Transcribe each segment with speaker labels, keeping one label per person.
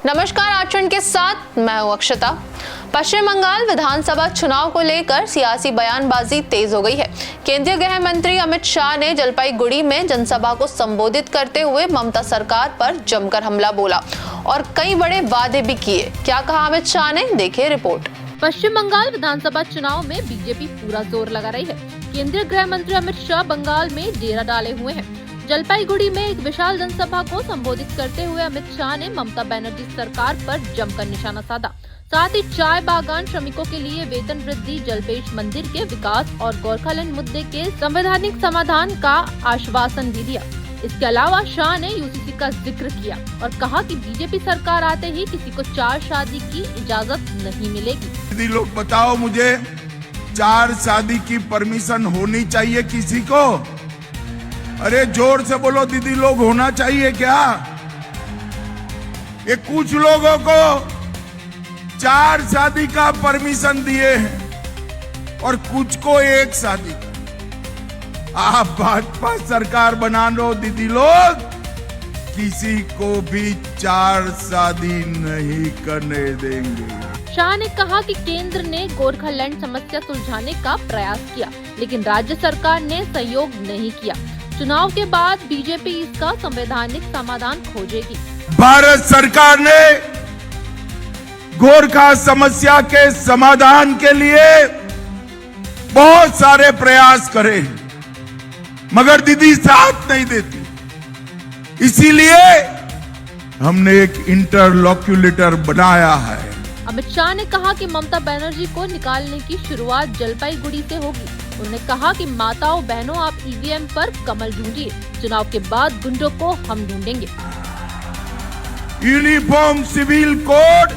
Speaker 1: नमस्कार, आचरण के साथ मैं हूं अक्षता। पश्चिम बंगाल विधानसभा चुनाव को लेकर सियासी बयानबाजी तेज हो गई है। केंद्रीय गृह मंत्री अमित शाह ने जलपाईगुड़ी में जनसभा को संबोधित करते हुए ममता सरकार पर जमकर हमला बोला और कई बड़े वादे भी किए। क्या कहा अमित शाह ने, देखिए रिपोर्ट।
Speaker 2: पश्चिम बंगाल विधानसभा चुनाव में बीजेपी पूरा जोर लगा रही है। केंद्रीय गृह मंत्री अमित शाह बंगाल में डेरा डाले हुए हैं। जलपाईगुड़ी में एक विशाल जनसभा को संबोधित करते हुए अमित शाह ने ममता बनर्जी सरकार पर जमकर निशाना साधा। साथ ही चाय बागान श्रमिकों के लिए वेतन वृद्धि, जलपेश मंदिर के विकास और गोरखालैंड मुद्दे के संवैधानिक समाधान का आश्वासन भी दिया। इसके अलावा शाह ने यूसीसी का जिक्र किया और कहा कि बीजेपी सरकार आते ही किसी को चार शादी की इजाजत नहीं मिलेगी।
Speaker 3: दीदी लोग बताओ, मुझे चार शादी की परमिशन होनी चाहिए किसी को? अरे जोर से बोलो दीदी लोग, होना चाहिए क्या? ये कुछ लोगों को चार शादी का परमिशन दिए हैं और कुछ को एक शादी का। आप भाजपा सरकार बना लो दीदी लोग, किसी को भी चार शादी नहीं करने देंगे।
Speaker 2: शाह ने कहा कि केंद्र ने गोरखालैंड समस्या सुलझाने का प्रयास किया, लेकिन राज्य सरकार ने सहयोग नहीं किया। चुनाव के बाद बीजेपी इसका संवैधानिक समाधान खोजेगी।
Speaker 3: भारत सरकार ने गोरखा समस्या के समाधान के लिए बहुत सारे प्रयास करे, मगर दीदी साथ नहीं देती। इसीलिए हमने एक इंटरलोक्यूलेटर बनाया है।
Speaker 2: अमित शाह ने कहा कि ममता बनर्जी को निकालने की शुरुआत जलपाईगुड़ी से होगी। उन्होंने कहा कि माताओं बहनों, आप ईवीएम पर कमल ढूंढिए, चुनाव के बाद गुंडों को हम ढूंढेंगे।
Speaker 3: यूनिफॉर्म सिविल कोड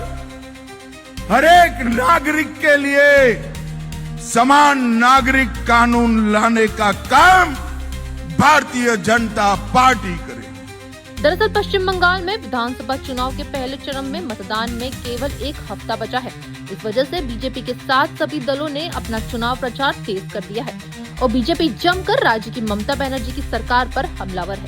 Speaker 3: हर एक नागरिक के लिए समान नागरिक कानून लाने का काम भारतीय जनता पार्टी करे।
Speaker 2: दरअसल पश्चिम बंगाल में विधानसभा चुनाव के पहले चरण में मतदान में केवल एक हफ्ता बचा है। इस वजह से बीजेपी के साथ सभी दलों ने अपना चुनाव प्रचार तेज कर दिया है और बीजेपी जमकर राज्य की ममता बनर्जी की सरकार पर हमलावर है।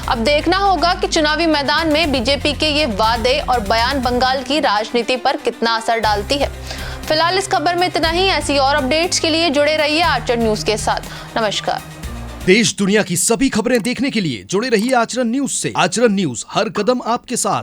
Speaker 1: अब देखना होगा कि चुनावी मैदान में बीजेपी के ये वादे और बयान बंगाल की राजनीति पर कितना असर डालती है। फिलहाल इस खबर में इतना ही। ऐसी और अपडेट्स के लिए जुड़े रहिए आचरण न्यूज के साथ। नमस्कार।
Speaker 4: देश दुनिया की सभी खबरें देखने के लिए जुड़े रहिए आचरण न्यूज से। आचरण न्यूज, हर कदम आपके साथ।